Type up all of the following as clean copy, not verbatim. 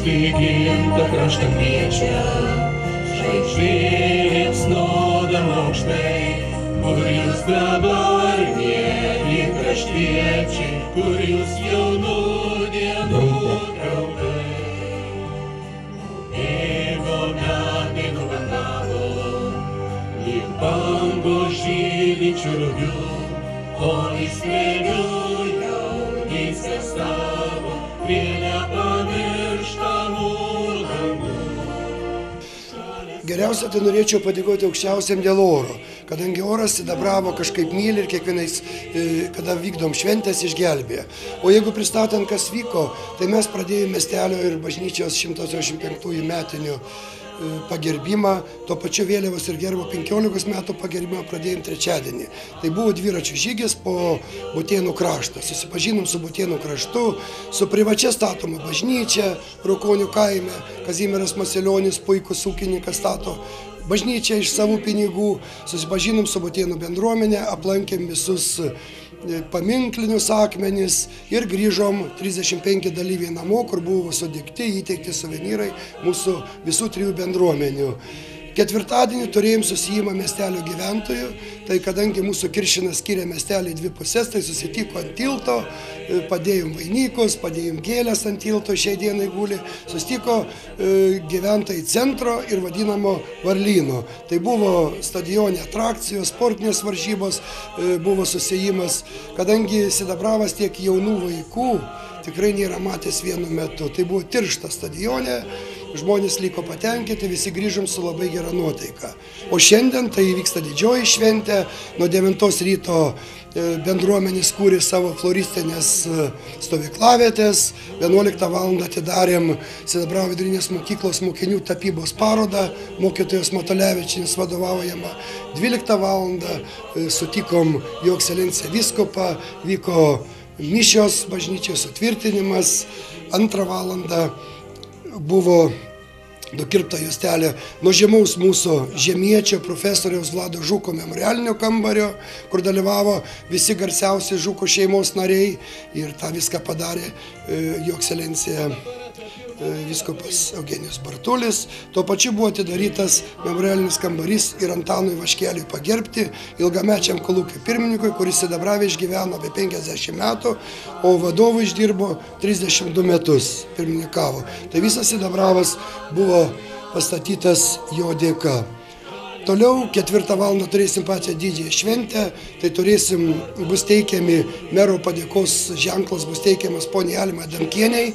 gimta kraštamiečia, žvaigždė snodama aukštai, kur jūs dabar mėly kraštiečiai, kur jūs jaunų dienų draugai. Bėgo metai nuvanavo, lyg bangos žylinčių rugių, o įslėgių jaunystės tavo prie nepamirštamų langų. Geriausia, tai norėčiau padėkoti aukščiausiam dėl oro, kadangi oras Sidabravo kažkaip myli ir kiekvienais, kada vykdom šventės, išgelbėja. O jeigu pristatant, kas vyko, tai mes pradėjome miestelio ir bažnyčios 185 metinių pagerbimą, tuo pačiu vėliavos ir gerbo 15 metų pagerbimą pradėjom trečiadienį. Tai buvo dviračių žygis po Butėnų kraštą. Susipažinom su Butėnų kraštu, su privačia statoma bažnyčia Rukonių kaime. Kazimieras Masilionis, puikus ūkininkas, stato bažnyčią iš savų pinigų. Susipažinom su Butėnų bendruomenė, aplankėm visus paminklinius akmenis ir grįžom 35 dalyviai namo, kur buvo sudegti, įteikti suvenyrai mūsų visų trijų bendruomenių. Ketvirtadienį turėjom susijimą miestelio gyventojų, tai kadangi mūsų Kiršinas skiria miestelį į dvi pusės, tai susitiko ant tilto, padėjom vainikus, padėjom gėlės ant tilto, šiai dienai guli, susitiko gyventojai centro ir vadinamo Varlyno. Tai buvo stadione atrakcijos, sportinės varžybos, buvo susijimas, kadangi Sidabravas tiek jaunų vaikų tikrai nėra matęs vienu metu. Tai buvo tiršta stadione, žmonės liko patenkinti, visi grįžom su labai gera nuotaika. O šiandien tai vyksta didžioji šventė, nuo 9 ryto bendruomenės kūrė savo floristinės stovyklavietės, 11 val. Atidarėm Sidabravo vidurinės mokyklos mokinių tapybos parodą, mokytojos Matulevičienės vadovaujama, 12 val. Sutikom jo ekscelenciją vyskupą, vyko mišios bažnyčios sutvirtinimas, 2 valandą buvo nukirpta juostelė nuo žymaus mūsų žemiečio profesoriaus Vlado Žuko memorialinio kambario, kur dalyvavo visi garsiausi Žuko šeimos nariai ir tą viską padarė jo ekscelencija vyskupas Eugenijus Bartulis. Tuo pačiu buvo atidarytas memorialinis kambarys ir Antanui Vaškeliui pagerbti, ilgamečiam kolūkio pirmininkui, kuris Sidabrave išgyveno apie 50 metų, o vadovui išdirbo 32 metus, pirmininkavo. Tai visas Sidabravas buvo pastatytas jo dėka. Toliau 4 val. Turėsim pačią didžiąją šventę, tai bus teikiami mero padėkos ženklas, bus teikiamas poniai Almai Adamkienei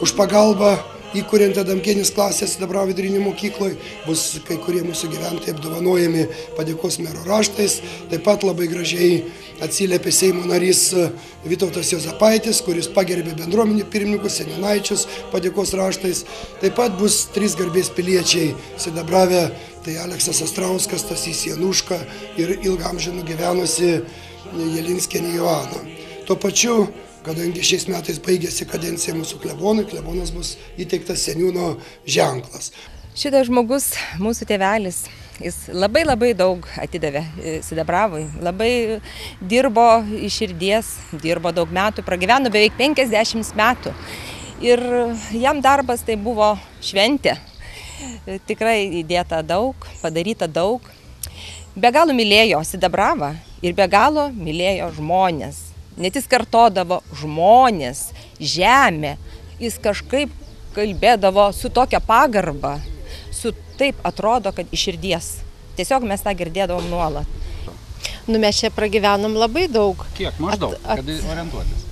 už pagalbą įkuriant Adamkienės klasę Sidabravo vidurinėje mokykloje, bus kai kurie mūsų gyventojai apdovanojami padėkos mero raštais. Taip pat labai gražiai atsiliepė Seimo narys Vytautas Juozapaitis, kuris pagerbė bendruomenių pirmininkus, seniūnaičius padėkos raštais. Taip pat bus 3 garbės piliečiai Sidabrave, tai Aleksas Astrauskas, Stasys Januška ir ilgamžiai nugyvenusi Jelinskienė Joana. Tuo pačiu, kadangi šiais metais baigėsi kadencija mūsų klebonui, klebonas bus įteiktas seniūno ženklas. Šitas žmogus, mūsų tėvelis, jis labai daug atidavė Sidabravui, labai dirbo iš širdies, dirbo daug metų, pragyveno beveik 50 metų ir jam darbas tai buvo šventė. Tikrai įdėta daug, padaryta daug. Be galo mylėjo Sidabravą ir be galo mylėjo žmonės. Net jis kartodavo žmonės, žemė. Jis kažkaip kalbėdavo su tokia pagarba, taip atrodo, kad iš širdies. Tiesiog mes tą girdėdavom nuolat. Mes čia pragyvenom labai daug. Kiek maždaug, kad orientuotis?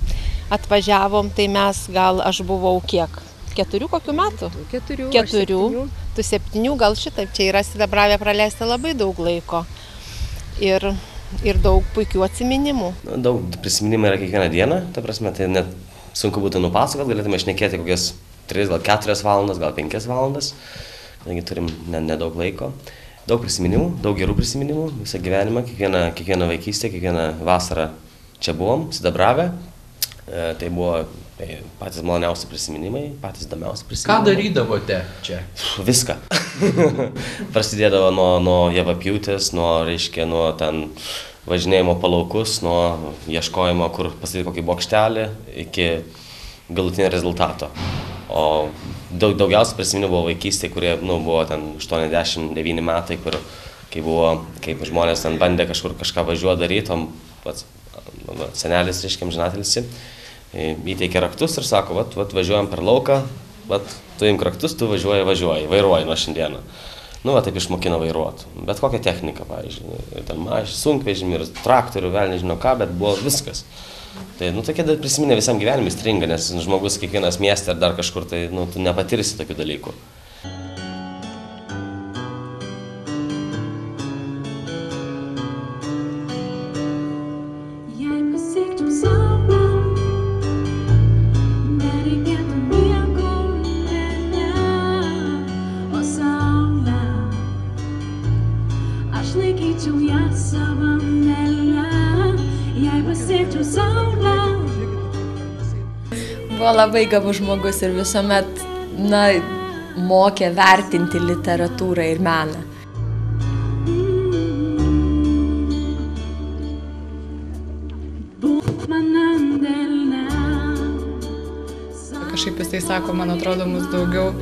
Atvažiavom, tai mes aš buvau kiek? 4 kokių metų? 4, tu 7, gal šitaip. Čia yra Sidabrave praleista labai daug laiko. Ir daug puikių atsiminimų. Daug prisiminimų yra kiekvieną dieną, ta prasme, tai net sunku būtų nupasakot, galėtume šnekėti kokias 3, gal 4 valandas, gal 5 valandas, kadangi turim nedaug laiko. Daug prisiminimų, daug gerų prisiminimų, visą gyvenimą, kiekvieną vaikystę, kiekvieną vasarą čia buvom, Sidabrave. Tai buvo patys maloniausi prisiminimai, patys įdomiausi prisiminimai. Ką darydavote čia? Viską. Prasidėdavo nuo javapjūtės, nuo ten važinėjimo palaukus, nuo ieškojimo, kur pastatyti kokį bokštelį, iki galutinio rezultato. O daugiausia prisiminimų buvo vaikystėje, kurie buvo ten 89 metai, kai žmonės ten bandė kažką važiuoti daryti, o pats senelis, reiškia, amžinatilsį, įteikė raktus ir sako, vat važiuojam per lauką, tu imk raktus, tu vairuoji nuo šiandieną. Taip išmokino vairuoti. Bet kokią techniką, pavyzdžiui, ten sunkvežimį ir traktorių, vėl nežinau ką, bet buvo viskas. Tai, tokie prisiminė visam gyvenimui stringa, nes žmogus kiekvienas mieste ar dar kažkur, tai, tu nepatirsi tokių dalykų. Buvo labai gabus žmogus ir visuomet, mokė vertinti literatūrą ir meną. Kažkaip jisai sako, man atrodo, mus daugiau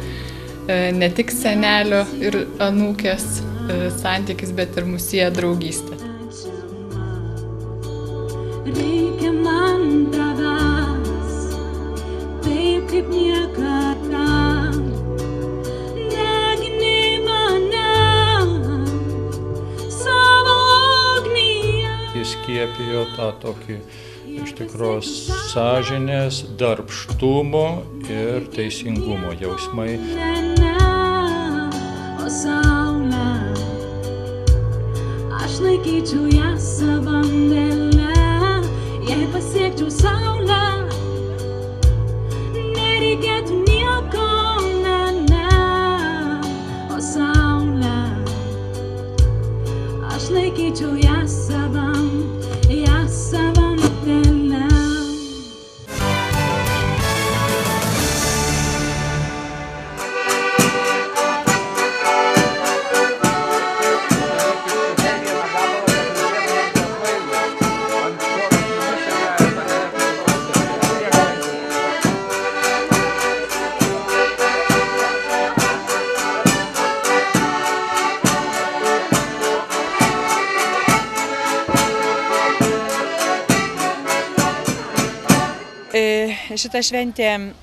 ne tik senelio ir anūkės santykis, bet ir mus sieja draugystė. Reikia man tavęs, taip kaip niekada, degini mane savo ugnyje. Įskiepijo tą tokį iš tikros sąžinės, darbštumo ir teisingumo jausmai. O saulė, aš laikyčiau ją savam dėle, jei pasiekčiau saulę, nereikėtų nieko, o saulė, aš laikyčiau ją savam dėle. Šita šventė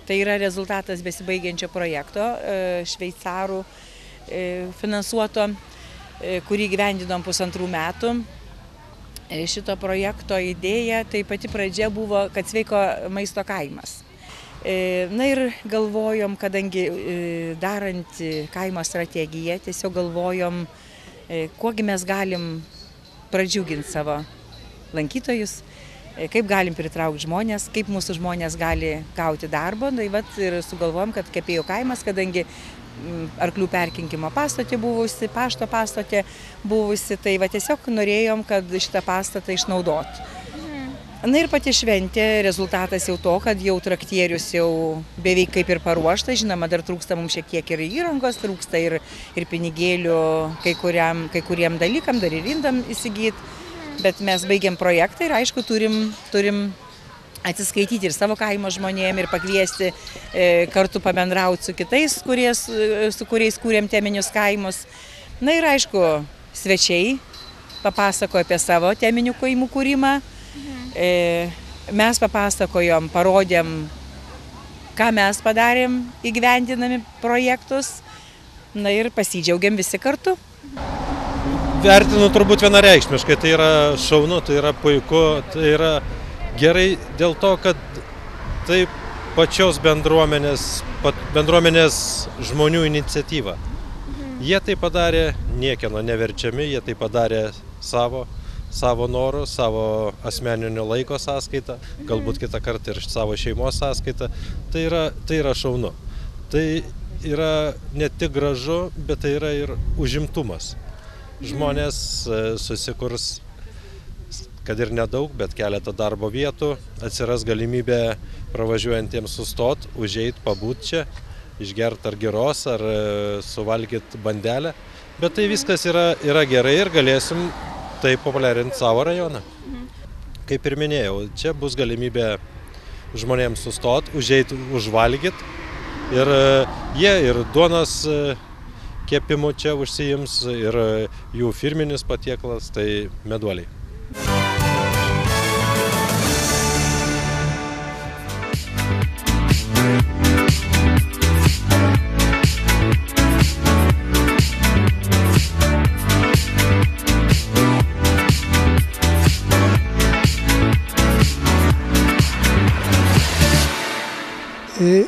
tai yra rezultatas besibaigiančio projekto, šveicarų finansuoto, kurį gyvendinom 1,5 metų. Šito projekto idėja, tai pati pradžia buvo, kad sveiko maisto kaimas. Ir galvojom, kadangi darant kaimo strategiją, tiesiog galvojom, kuogi mes galim pradžiuginti savo lankytojus, kaip galim pritraukti žmonės, kaip mūsų žmonės gali gauti darbo. Ir sugalvojom, kad Kepėjų kaimas, kadangi arklių perkinkimo pastatė buvusi, pašto pastatė buvusi, tai tiesiog norėjom, kad šitą pastatą išnaudot. Ir pati šventė, rezultatas jau to, kad jau traktierius jau beveik kaip ir paruošta, žinoma, dar trūksta mums šiek tiek ir įrangos, trūksta ir pinigėlių kai kuriem dalykam, dar ir indam įsigyti. Bet mes baigiam projektą ir aišku turim atsiskaityti ir savo kaimo žmonėm ir pakviesti kartu pabendrauti su kitais, su kuriais kūrėm teminius kaimus. Ir aišku, svečiai papasakojo apie savo teminių kaimų kūrimą. Mes papasakojom, parodėm, ką mes padarėm įgyvendinami projektus. Ir pasidžiaugiam visi kartu. Vertinu turbūt vienareikšmiškai, tai yra šaunu, tai yra puiku, tai yra gerai dėl to, kad tai pačios bendruomenės žmonių iniciatyva. Jie tai padarė niekieno neverčiami, jie tai padarė savo norų, savo asmeninio laiko sąskaitą, galbūt kitą kartą ir savo šeimos sąskaitą. Tai yra šaunu. Tai yra ne tik gražu, bet tai yra ir užimtumas. Žmonės susikurs, kad ir nedaug, bet keletą darbo vietų, atsiras galimybė pravažiuojantiems sustot, užeit, pabūt čia, išgert ar giros, ar suvalgyt bandelę. Bet tai viskas yra gerai ir galėsim tai populiarinti savo rajoną. Kaip ir minėjau, čia bus galimybė žmonėms sustot, užeit, užvalgyt. Ir jie ir duonos kepimu čia užsiims, ir jų firminis patieklas, tai meduoliai.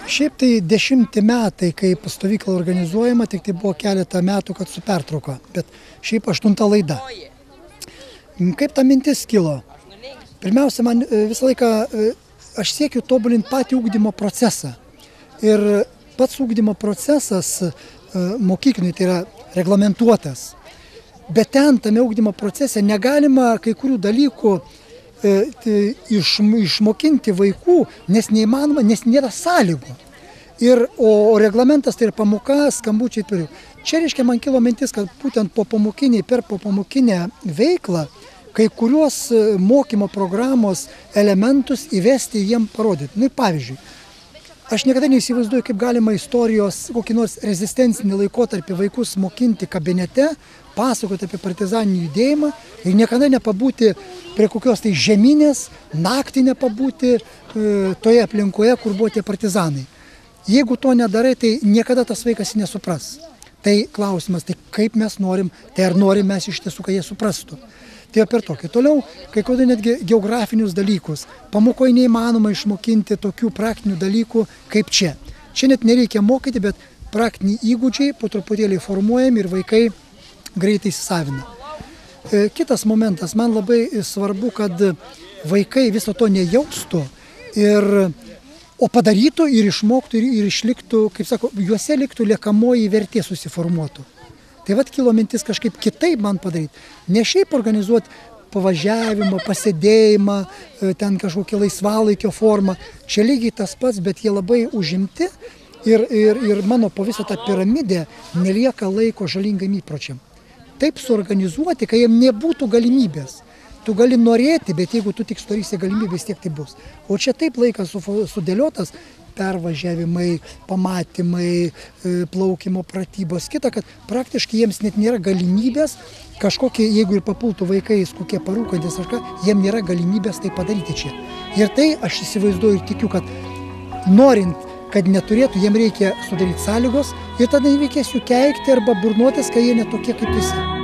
Šiaip tai 10 metai, kai stovykla organizuojama, tik tai buvo keletą metų, kad su pertrauka, bet šiaip 8 laida. Kaip ta mintis kilo? Pirmiausia, man visą laiką, aš siekiu tobulinti patį ugdymo procesą. Ir pats ugdymo procesas mokykliniai tai yra reglamentuotas. Bet ten, tame ugdymo procese, negalima kai kurių dalykų išmokinti vaikų, nes neįmanoma, nes nėra sąlygų. O reglamentas tai yra pamoka, skambučiai turiu. Čia reiškia, man kilo mintis, kad būtent per popamokinę veiklą kai kuriuos mokymo programos elementus įvesti ir jiem parodyti. Pavyzdžiui, aš niekada neįsivaizduoju, kaip galima istorijos kokį nors rezistencinį laikotarpį vaikus mokinti kabinete, pasakoti apie partizaninį judėjimą ir niekada nepabūti prie kokios tai žeminės, naktį nepabūti toje aplinkoje, kur buvo tie partizanai. Jeigu to nedarai, tai niekada tas vaikas nesupras. Tai klausimas, tai kaip mes norim, tai ar norim mes iš tiesų, kad jie suprastų. Tai per tokį. Toliau, kai kodėl netgi geografinius dalykus. Pamokoje neįmanoma išmokinti tokių praktinių dalykų kaip čia. Čia net nereikia mokyti, bet praktiniai įgūdžiai po truputėlį formuojami ir vaikai greitai įsisavina. Kitas momentas, man labai svarbu, kad vaikai viso to nejaustų, o padarytų ir išmoktų ir išliktų, kaip sako, juose liktų liekamoji vertė susiformuotų. Tai vat kilo mintis kažkaip kitaip man padaryti. Ne šiaip organizuoti pavažiavimą, pasėdėjimą, ten kažkokią laisvalaikio formą. Čia lygiai tas pats, bet jie labai užimti ir mano po visą tą piramidę nelieka laiko žalingam įpročiam. Taip suorganizuoti, kai jiem nebūtų galimybės. Tu gali norėti, bet jeigu tu tik sudarysi galimybės, tiek tai bus. O čia taip laikas sudėliotas, pervažiavimai, pamatymai, plaukimo pratybos, kita, kad praktiškai jiems net nėra galimybės, kažkokie, jeigu ir papultų vaikais, kokie parūkantis ar ką, jiem nėra galimybės tai padaryti čia. Ir tai aš įsivaizduoju ir tikiu, kad norint, kad neturėtų, jiem reikia sudaryti sąlygos ir tada nereikės jų keikti arba burnuotis, kai jie netokie kaip visi.